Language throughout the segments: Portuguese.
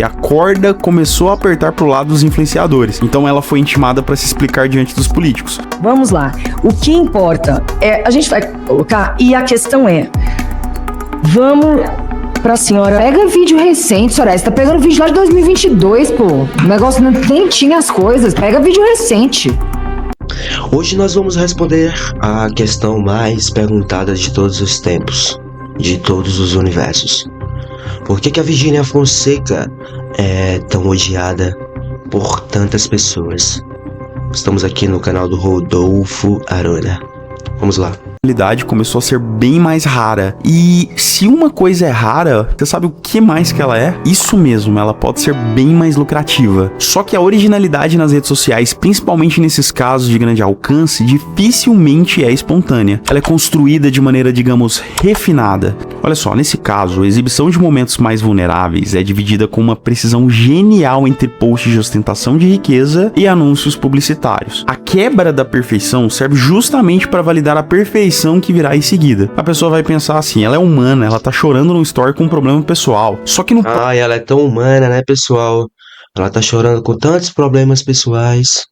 e a corda começou a apertar pro lado dos influenciadores. Então ela foi intimada para se explicar diante dos políticos. Vamos lá. O que importa é, a gente vai colocar, e a questão é, vamos pra senhora, pega vídeo recente, senhora, você tá pegando vídeo lá de 2022, pô. O negócio nem tinha as coisas, pega vídeo recente. Hoje nós vamos responder a questão mais perguntada de todos os tempos, de todos os universos. Por que a Virgínia Fonseca é tão odiada por tantas pessoas? Estamos aqui no canal do Rodolfo Arona. Vamos lá. A realidade começou a ser bem mais rara. E se uma coisa é rara, você sabe o que mais que ela é? Isso mesmo, ela pode ser bem mais lucrativa. Só que a originalidade nas redes sociais, principalmente nesses casos de grande alcance, dificilmente é espontânea. Ela é construída de maneira, digamos, refinada. Olha só, nesse caso, a exibição de momentos mais vulneráveis é dividida com uma precisão genial entre posts de ostentação de riqueza e anúncios publicitários. A quebra da perfeição serve justamente para validar a perfeição que virá em seguida. A pessoa vai pensar assim, ela é humana, ela tá chorando no story com um problema pessoal. Só que no... Ai, ela é tão humana, né, pessoal? Ela tá chorando com tantos problemas pessoais.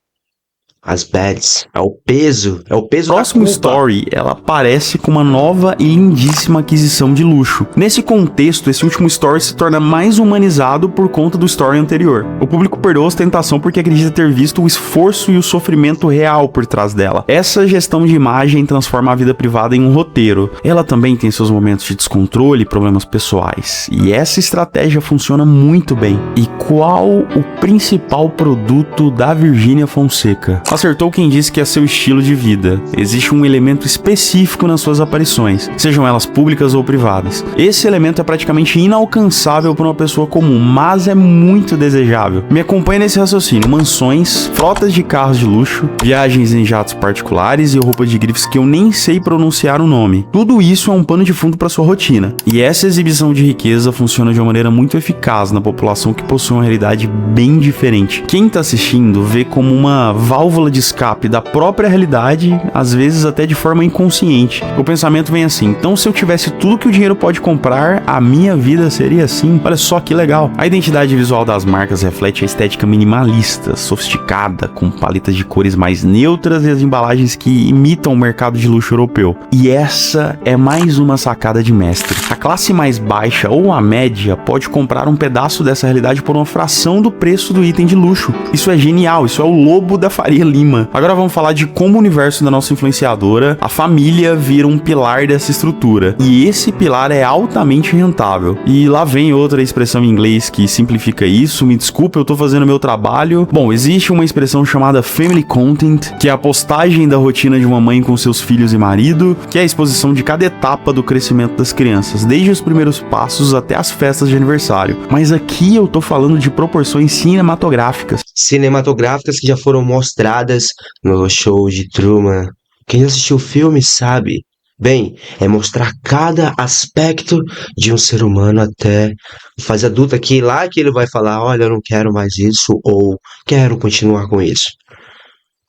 As bads. É o peso próximo story, ela aparece com uma nova e lindíssima aquisição de luxo. Nesse contexto, esse último story se torna mais humanizado por conta do story anterior. O público perdeu a ostentação porque acredita ter visto o esforço e o sofrimento real por trás dela. Essa gestão de imagem transforma a vida privada em um roteiro. Ela também tem seus momentos de descontrole e problemas pessoais. E essa estratégia funciona muito bem. E qual o principal produto da Virgínia Fonseca? Acertou quem disse que é seu estilo de vida. Existe um elemento específico nas suas aparições, sejam elas públicas ou privadas. Esse elemento é praticamente inalcançável para uma pessoa comum, mas é muito desejável. Me acompanhe nesse raciocínio: mansões, frotas de carros de luxo, viagens em jatos particulares e roupa de grifes que eu nem sei pronunciar o nome. Tudo isso é um pano de fundo para sua rotina. E essa exibição de riqueza funciona de uma maneira muito eficaz na população que possui uma realidade bem diferente. Quem está assistindo vê como uma válvula de escape da própria realidade, às vezes até de forma inconsciente. O pensamento vem assim: então se eu tivesse tudo que o dinheiro pode comprar, a minha vida seria assim. Olha só que legal. A identidade visual das marcas reflete a estética minimalista, sofisticada, com paletas de cores mais neutras e as embalagens que imitam o mercado de luxo europeu. E essa é mais uma sacada de mestre. A classe mais baixa ou a média pode comprar um pedaço dessa realidade por uma fração do preço do item de luxo. Isso é genial, isso é o lobo da Faria Lima. Agora vamos falar de como o universo da nossa influenciadora, a família, vira um pilar dessa estrutura. E esse pilar é altamente rentável. E lá vem outra expressão em inglês que simplifica isso. Me desculpa, eu tô fazendo meu trabalho. Bom, existe uma expressão chamada family content, que é a postagem da rotina de uma mãe com seus filhos e marido, que é a exposição de cada etapa do crescimento das crianças, desde os primeiros passos até as festas de aniversário. Mas aqui eu tô falando de proporções cinematográficas. Cinematográficas que já foram mostradas no show de Truman. Quem assistiu o filme sabe. Bem, é mostrar cada aspecto de um ser humano até fase adulta, que lá que ele vai falar: olha, eu não quero mais isso, ou quero continuar com isso.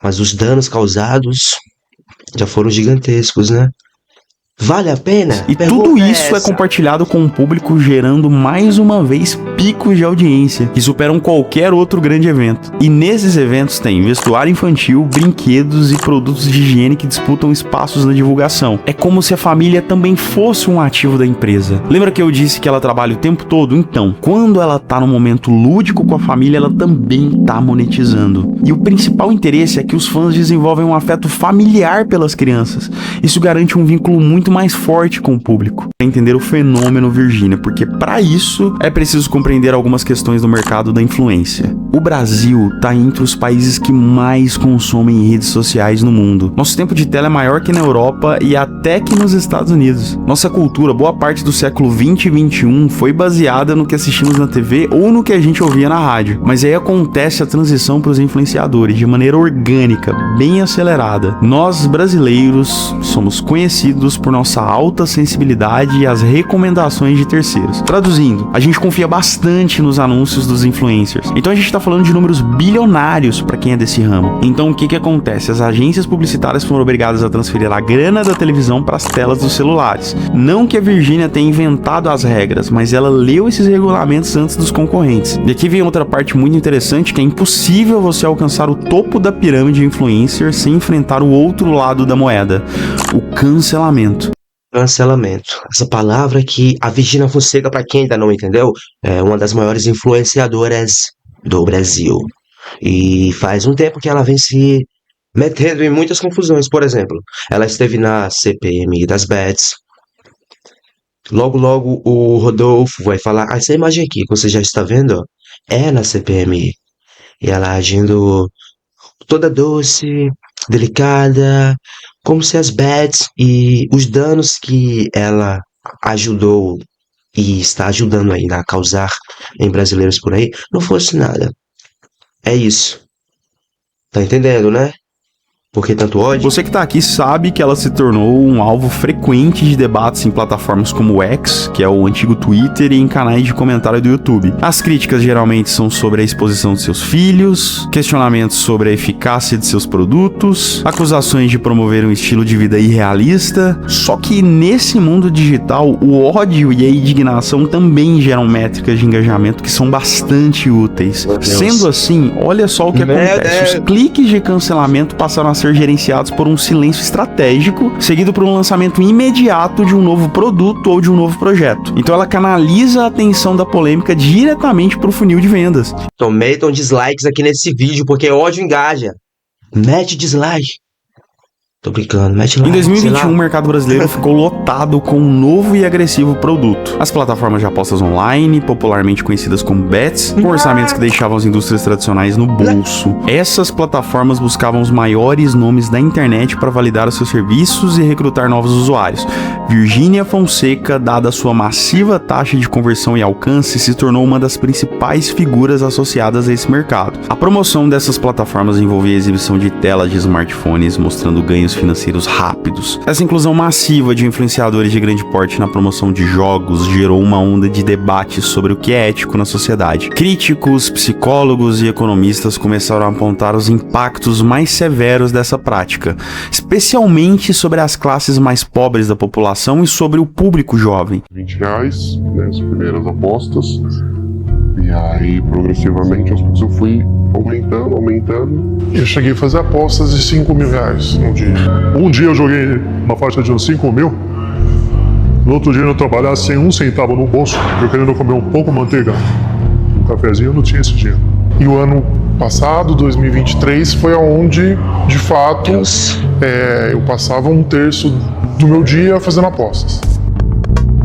Mas os danos causados já foram gigantescos, né? Vale a pena? E tudo isso é compartilhado com o público, gerando mais uma vez picos de audiência que superam qualquer outro grande evento. E nesses eventos tem vestuário infantil, brinquedos e produtos de higiene que disputam espaços na divulgação. É como se a família também fosse um ativo da empresa. Lembra que eu disse que ela trabalha o tempo todo? Então, quando ela tá no momento lúdico com a família, ela também tá monetizando. E o principal interesse é que os fãs desenvolvem um afeto familiar pelas crianças. Isso garante um vínculo muito mais forte com o público. Para entender o fenômeno Virgínia, porque para isso é preciso compreender algumas questões do mercado da influência. O Brasil está entre os países que mais consomem redes sociais no mundo. Nosso tempo de tela é maior que na Europa e até que nos Estados Unidos. Nossa cultura, boa parte do século 20 e 21, foi baseada no que assistimos na TV ou no que a gente ouvia na rádio. Mas aí acontece a transição para os influenciadores de maneira orgânica, bem acelerada. Nós, brasileiros, somos conhecidos por por nossa alta sensibilidade e as recomendações de terceiros. Traduzindo, a gente confia bastante nos anúncios dos influencers. Então a gente tá falando de números bilionários para quem é desse ramo. Então o que acontece? As agências publicitárias foram obrigadas a transferir a grana da televisão para as telas dos celulares. Não que a Virgínia tenha inventado as regras, mas ela leu esses regulamentos antes dos concorrentes. E aqui vem outra parte muito interessante, que é impossível você alcançar o topo da pirâmide influencer sem enfrentar o outro lado da moeda, o cancelamento. Cancelamento. Essa palavra que a Virgínia Fonseca, pra quem ainda não entendeu, é uma das maiores influenciadoras do Brasil. E faz um tempo que ela vem se metendo em muitas confusões. Por exemplo, ela esteve na CPMI das Bets. Logo, logo o Rodolfo vai falar: essa imagem aqui que você já está vendo, ó, é na CPMI. E ela agindo toda doce, delicada, como se as bets e os danos que ela ajudou e está ajudando ainda a causar em brasileiros por aí não fosse nada. É isso. Tá entendendo, né? Por que tanto ódio? Você que tá aqui sabe que ela se tornou um alvo frequente de debates em plataformas como o X, que é o antigo Twitter, e em canais de comentário do YouTube. As críticas geralmente são sobre a exposição de seus filhos, questionamentos sobre a eficácia de seus produtos, acusações de promover um estilo de vida irrealista. Só que nesse mundo digital, o ódio e a indignação também geram métricas de engajamento que são bastante úteis. Sendo assim, olha só o que acontece. Os cliques de cancelamento passaram a ser gerenciados por um silêncio estratégico, seguido por um lançamento imediato de um novo produto ou de um novo projeto. Então ela canaliza a atenção da polêmica diretamente para o funil de vendas. Então metam dislikes aqui nesse vídeo, porque ódio engaja. Mete dislike. Tô brincando, mete lá. Em 2021, o mercado brasileiro ficou lotado com um novo e agressivo produto. As plataformas de apostas online, popularmente conhecidas como bets, com orçamentos que deixavam as indústrias tradicionais no bolso. Essas plataformas buscavam os maiores nomes da internet para validar os seus serviços e recrutar novos usuários. Virgínia Fonseca, dada sua massiva taxa de conversão e alcance, se tornou uma das principais figuras associadas a esse mercado. A promoção dessas plataformas envolvia a exibição de telas de smartphones mostrando ganhos financeiros rápidos. Essa inclusão massiva de influenciadores de grande porte na promoção de jogos gerou uma onda de debate sobre o que é ético na sociedade. Críticos, psicólogos e economistas começaram a apontar os impactos mais severos dessa prática, especialmente sobre as classes mais pobres da população e sobre o público jovem. R$20, né, as primeiras apostas, e aí progressivamente aos poucos eu fui aumentando. Eu cheguei a fazer apostas de R$5.000 no dia. Um dia eu joguei uma faixa de uns 5.000, no outro dia eu trabalhava sem um centavo no bolso, eu querendo comer um pouco de manteiga, um cafezinho, eu não tinha esse dinheiro. E o ano passado, 2023, foi onde, de fato, eu passava um terço do meu dia fazendo apostas.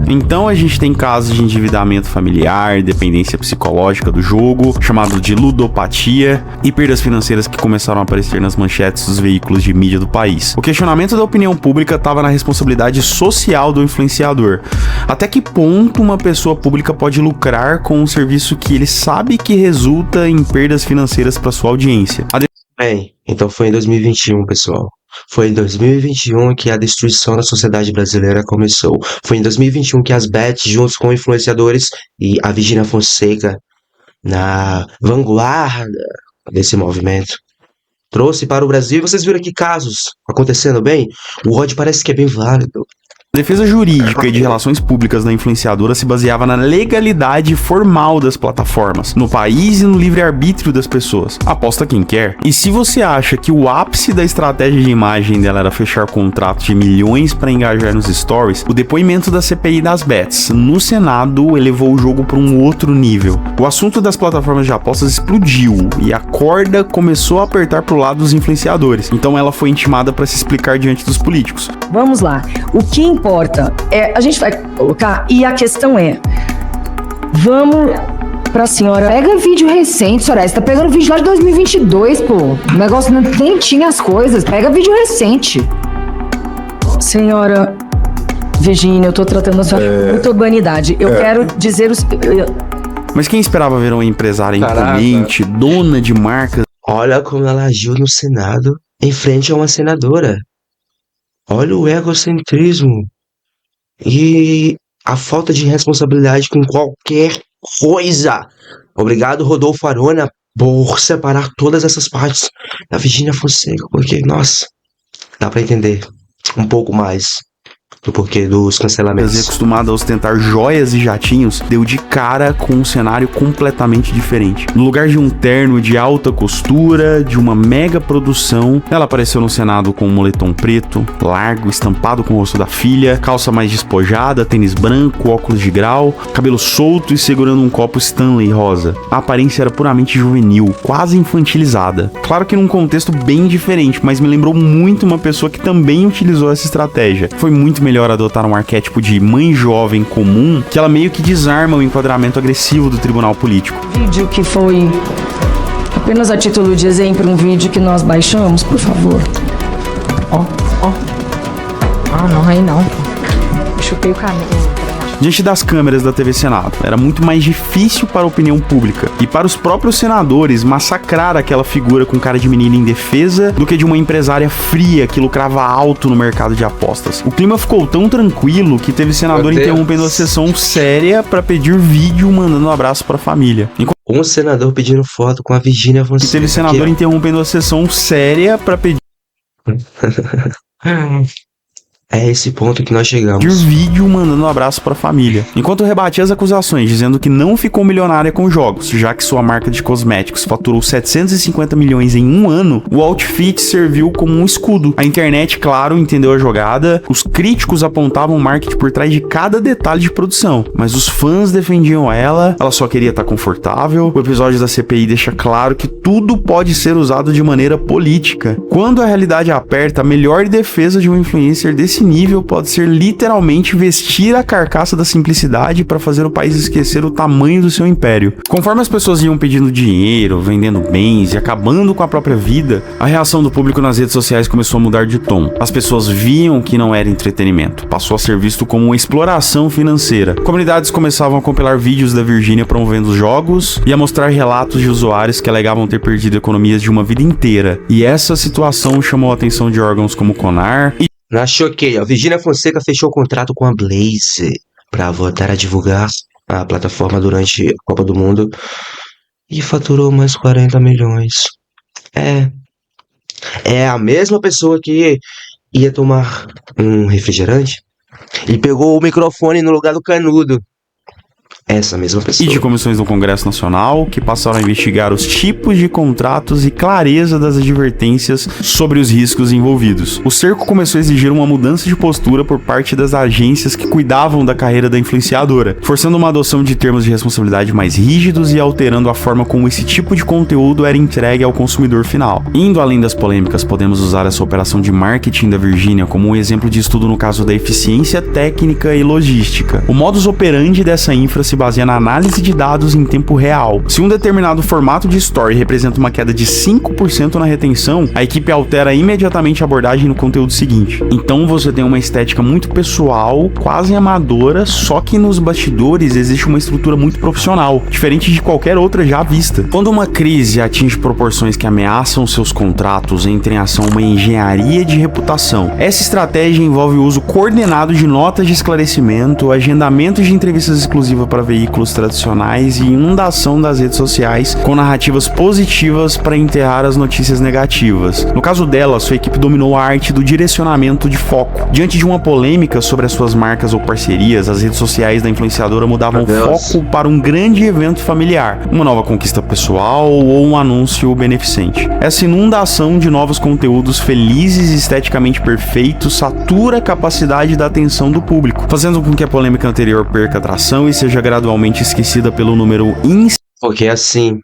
Então a gente tem casos de endividamento familiar, dependência psicológica do jogo, chamado de ludopatia, e perdas financeiras que começaram a aparecer nas manchetes dos veículos de mídia do país. O questionamento da opinião pública estava na responsabilidade social do influenciador. Até que ponto uma pessoa pública pode lucrar com um serviço que ele sabe que resulta em perdas financeiras para sua audiência? Bem, então foi em 2021, pessoal. Foi em 2021 que a destruição da sociedade brasileira começou. Foi em 2021 que as bets, juntos com influenciadores e a Virgínia Fonseca, na vanguarda desse movimento, trouxe para o Brasil. Vocês viram aqui casos acontecendo bem? O ódio parece que é bem válido. A defesa jurídica e de relações públicas da influenciadora se baseava na legalidade formal das plataformas, no país e no livre-arbítrio das pessoas. Aposta quem quer. E se você acha que o ápice da estratégia de imagem dela era fechar contratos de milhões para engajar nos stories, o depoimento da CPI das bets no Senado elevou o jogo para um outro nível. O assunto das plataformas de apostas explodiu e a corda começou a apertar pro lado dos influenciadores. Então ela foi intimada para se explicar diante dos políticos. Vamos lá. O que importa é, a gente vai colocar, e a questão é, vamos pra senhora, pega vídeo recente, senhora, você tá pegando vídeo lá de 2022, pô, o negócio nem tinha as coisas, pega vídeo recente. Senhora Virgínia, eu tô tratando a senhora com muita urbanidade, eu quero dizer os... Mas quem esperava ver uma empresária imponente, dona de marcas? Olha como ela agiu no Senado em frente a uma senadora. Olha o egocentrismo E a falta de responsabilidade com qualquer coisa. Obrigado, Rodolfo Arona, por separar todas essas partes da Virgínia Fonseca, porque, nossa, dá pra entender um pouco mais do porquê dos cancelamentos. Acostumado a ostentar joias e jatinhos, deu de cara com um cenário completamente diferente. No lugar de um terno de alta costura, de uma mega produção, ela apareceu no Senado com um moletom preto, largo, estampado com o rosto da filha, calça mais despojada, tênis branco, óculos de grau, cabelo solto e segurando um copo Stanley rosa. A aparência era puramente juvenil, quase infantilizada. Claro que num contexto bem diferente, mas me lembrou muito uma pessoa que também utilizou essa estratégia. Foi muito melhor adotar um arquétipo de mãe jovem comum, que ela meio que desarma o enquadramento agressivo do tribunal político. Vídeo que foi apenas a título de exemplo, um vídeo que nós baixamos, por favor. Ó. Ah, não, aí não. Eu chupei o cabelo. Diante das câmeras da TV Senado, era muito mais difícil para a opinião pública e para os próprios senadores massacrar aquela figura com cara de menina indefesa do que de uma empresária fria que lucrava alto no mercado de apostas. O clima ficou tão tranquilo que teve senador interrompendo a sessão séria para pedir vídeo mandando um abraço para a família. Um senador pedindo foto com a Virgínia Fonseca. E teve senador interrompendo a sessão séria para pedir É esse ponto que nós chegamos. vídeo mandando um abraço pra família. Enquanto rebatia as acusações, dizendo que não ficou milionária com jogos, já que sua marca de cosméticos faturou 750 milhões em um ano, o outfit serviu como um escudo. A internet, claro, entendeu a jogada, os críticos apontavam o marketing por trás de cada detalhe de produção, mas os fãs defendiam ela só queria estar confortável. O episódio da CPI deixa claro que tudo pode ser usado de maneira política. Quando a realidade aperta, a melhor defesa de um influencer desse nível pode ser literalmente vestir a carcaça da simplicidade para fazer o país esquecer o tamanho do seu império. Conforme as pessoas iam pedindo dinheiro, vendendo bens e acabando com a própria vida, a reação do público nas redes sociais começou a mudar de tom. As pessoas viam que não era entretenimento, passou a ser visto como uma exploração financeira. Comunidades começavam a compilar vídeos da Virgínia promovendo os jogos e a mostrar relatos de usuários que alegavam ter perdido economias de uma vida inteira. E essa situação chamou a atenção de órgãos como o CONAR e Na choquei, a Virgínia Fonseca fechou o contrato com a Blaze para voltar a divulgar a plataforma durante a Copa do Mundo e faturou mais 40 milhões. É a mesma pessoa que ia tomar um refrigerante e pegou o microfone no lugar do canudo. Essa mesma pessoa. E de comissões do Congresso Nacional, que passaram a investigar os tipos de contratos e clareza das advertências sobre os riscos envolvidos. O cerco começou a exigir uma mudança de postura por parte das agências que cuidavam da carreira da influenciadora, forçando uma adoção de termos de responsabilidade mais rígidos e alterando a forma como esse tipo de conteúdo era entregue ao consumidor final. Indo além das polêmicas, podemos usar essa operação de marketing da Virgínia como um exemplo de estudo no caso da eficiência técnica e logística. O modus operandi dessa infra se baseia na análise de dados em tempo real. Se um determinado formato de story representa uma queda de 5% na retenção, a equipe altera imediatamente a abordagem no conteúdo seguinte. Então você tem uma estética muito pessoal, quase amadora, só que nos bastidores existe uma estrutura muito profissional, diferente de qualquer outra já vista. Quando uma crise atinge proporções que ameaçam seus contratos, entra em ação uma engenharia de reputação. Essa estratégia envolve o uso coordenado de notas de esclarecimento, agendamentos de entrevistas exclusivas para veículos tradicionais e inundação das redes sociais com narrativas positivas para enterrar as notícias negativas. No caso dela, sua equipe dominou a arte do direcionamento de foco. Diante de uma polêmica sobre as suas marcas ou parcerias, as redes sociais da influenciadora mudavam o foco para um grande evento familiar, uma nova conquista pessoal ou um anúncio beneficente. Essa inundação de novos conteúdos felizes e esteticamente perfeitos satura a capacidade da atenção do público, fazendo com que a polêmica anterior perca atração e seja gradualmente esquecida pelo número Porque assim,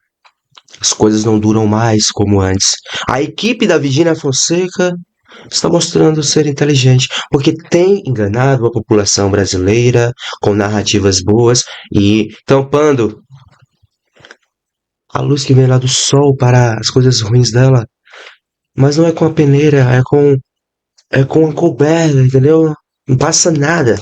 as coisas não duram mais como antes. A equipe da Virgínia Fonseca está mostrando ser inteligente, porque tem enganado a população brasileira com narrativas boas e tampando a luz que vem lá do sol para as coisas ruins dela. Mas não é com a peneira, é com a coberta, entendeu? Não passa nada.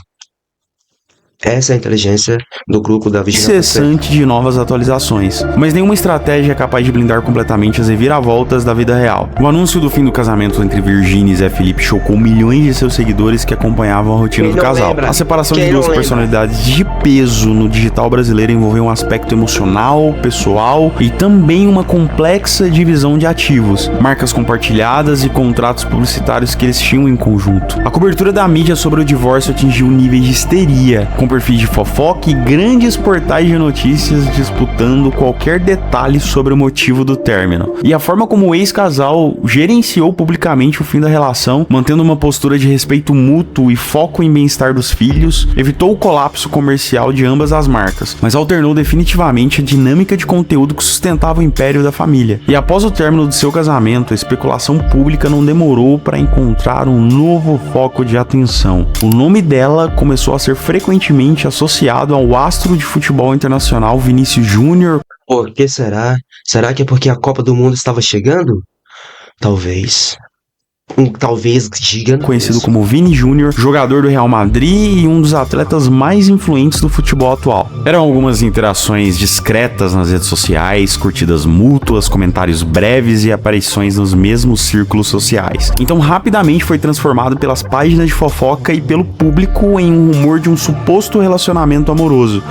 Essa é a inteligência do grupo da Virgínia Fonseca. Incessante de novas atualizações, mas nenhuma estratégia é capaz de blindar completamente as reviravoltas da vida real. O anúncio do fim do casamento entre Virgínia e Zé Felipe chocou milhões de seus seguidores que acompanhavam a rotina do casal. Lembra? A separação Quem de duas não lembra? personalidades de peso no digital brasileiro envolveu um aspecto emocional, pessoal e também uma complexa divisão de ativos, marcas compartilhadas e contratos publicitários que eles tinham em conjunto. A cobertura da mídia sobre o divórcio atingiu níveis de histeria, com perfis de fofoca e grandes portais de notícias disputando qualquer detalhe sobre o motivo do término. E a forma como o ex-casal gerenciou publicamente o fim da relação, mantendo uma postura de respeito mútuo e foco em bem-estar dos filhos, evitou o colapso comercial de ambas as marcas, mas alternou definitivamente a dinâmica de conteúdo que sustentava o império da família. E após o término de seu casamento, a especulação pública não demorou para encontrar um novo foco de atenção. O nome dela começou a ser frequentemente associado ao astro de futebol internacional Vinícius Júnior. Por que será? Será que é porque a Copa do Mundo estava chegando? Talvez. Talvez gigante. Conhecido como Vini Júnior, jogador do Real Madrid e um dos atletas mais influentes do futebol atual. Eram algumas interações discretas nas redes sociais, curtidas mútuas, comentários breves e aparições nos mesmos círculos sociais. Então rapidamente foi transformado pelas páginas de fofoca e pelo público em um rumor de um suposto relacionamento amoroso.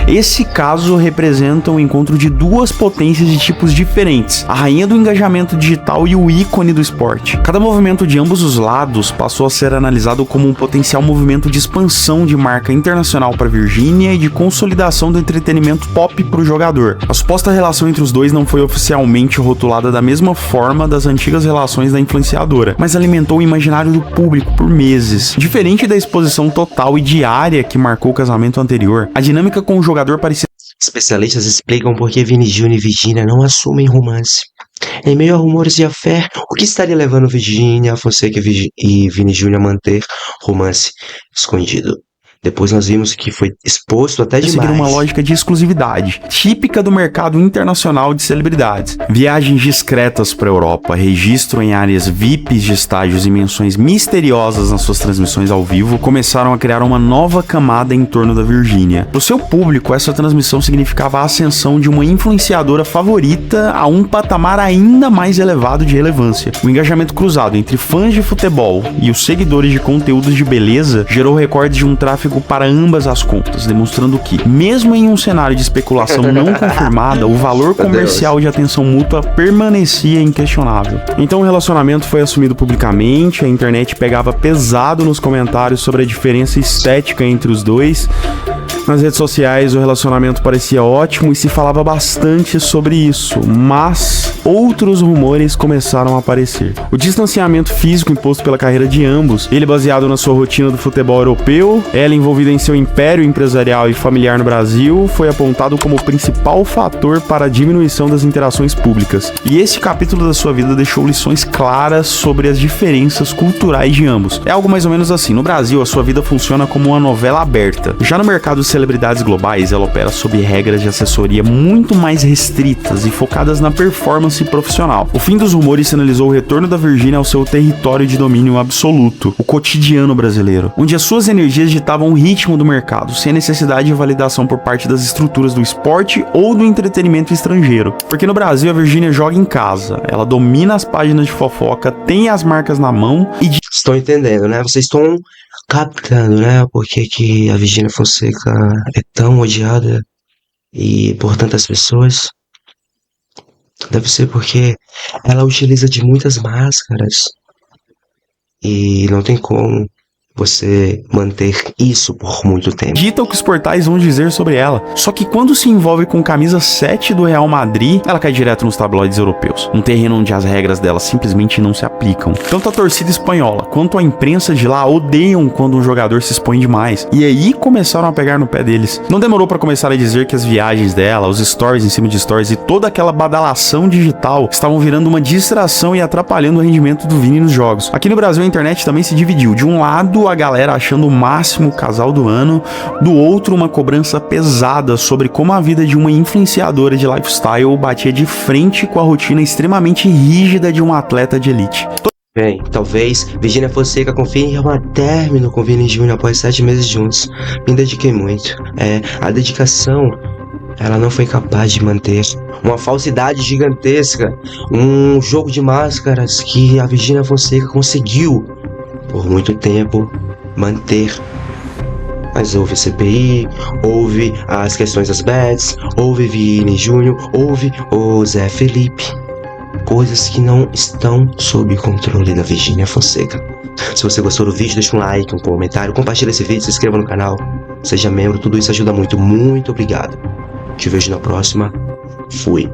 Esse caso representa um encontro de duas potências de tipos diferentes, a rainha do engajamento digital e o ícone do esporte. Cada movimento de ambos os lados passou a ser analisado como um potencial movimento de expansão de marca internacional para Virgínia e de consolidação do entretenimento pop para o jogador. A suposta relação entre os dois não foi oficialmente rotulada da mesma forma das antigas relações da influenciadora, mas alimentou o imaginário do público por meses. Diferente da exposição total e diária que marcou o casamento anterior, a dinâmica com o jogador parecia... Especialistas explicam por que Vini Júnior e Virgínia não assumem romance. Em meio a rumores de fé, o que estaria levando Virgínia Fonseca e Vini Júnior a manter romance escondido? Depois nós vimos que foi exposto até demais. Seguir uma lógica de exclusividade, típica do mercado internacional de celebridades. Viagens discretas para a Europa, registro em áreas VIPs de estágios e menções misteriosas nas suas transmissões ao vivo começaram a criar uma nova camada em torno da Virgínia. Para o seu público, essa transmissão significava a ascensão de uma influenciadora favorita a um patamar ainda mais elevado de relevância. O engajamento cruzado entre fãs de futebol e os seguidores de conteúdos de beleza gerou recordes de um tráfego para ambas as contas, demonstrando que, mesmo em um cenário de especulação não confirmada, o valor comercial de atenção mútua permanecia inquestionável. Então o relacionamento foi assumido publicamente, a internet pegava pesado nos comentários sobre a diferença estética entre os dois. Nas redes sociais o relacionamento parecia ótimo e se falava bastante sobre isso, mas outros rumores começaram a aparecer. O distanciamento físico imposto pela carreira de ambos, ele baseado na sua rotina do futebol europeu, ela envolvida em seu império empresarial e familiar no Brasil, foi apontado como o principal fator para a diminuição das interações públicas. E esse capítulo da sua vida deixou lições claras sobre as diferenças culturais de ambos. É algo mais ou menos assim: no Brasil a sua vida funciona como uma novela aberta. Já no mercado de celebridades globais, ela opera sob regras de assessoria muito mais restritas e focadas na performance profissional. O fim dos rumores sinalizou o retorno da Virgínia ao seu território de domínio absoluto, o cotidiano brasileiro, onde as suas energias ditavam o ritmo do mercado, sem a necessidade de validação por parte das estruturas do esporte ou do entretenimento estrangeiro. Porque no Brasil a Virgínia joga em casa, ela domina as páginas de fofoca, tem as marcas na mão e... Estão entendendo, né? Vocês estão captando, né? Por que a Virgínia Fonseca é tão odiada e por tantas pessoas? Deve ser porque ela utiliza de muitas máscaras e não tem como você manter isso por muito tempo. Dita o que os portais vão dizer sobre ela. Só que quando se envolve com camisa 7 do Real Madrid, ela cai direto nos tabloides europeus. Um terreno onde as regras dela simplesmente não se aplicam. Tanto a torcida espanhola quanto a imprensa de lá odeiam quando um jogador se expõe demais. E aí começaram a pegar no pé deles. Não demorou para começar a dizer que as viagens dela, os stories em cima de stories e toda aquela badalação digital estavam virando uma distração e atrapalhando o rendimento do Vini nos jogos. Aqui no Brasil a internet também se dividiu. De um lado, a galera achando o máximo o casal do ano, do outro uma cobrança pesada sobre como a vida de uma influenciadora de lifestyle batia de frente com a rotina extremamente rígida de um atleta de elite. Bem, talvez Virgínia Fonseca confie em um término com Vini Júnior após 7 meses juntos. Me dediquei muito. A dedicação, ela não foi capaz de manter. Uma falsidade gigantesca, um jogo de máscaras que a Virgínia Fonseca conseguiu, por muito tempo, manter. Mas houve CPI, houve as questões das bets, houve Vini Júnior, houve o Zé Felipe. Coisas que não estão sob controle da Virgínia Fonseca. Se você gostou do vídeo, deixa um like, um comentário, compartilha esse vídeo, se inscreva no canal, seja membro, tudo isso ajuda muito. Muito obrigado. Te vejo na próxima. Fui.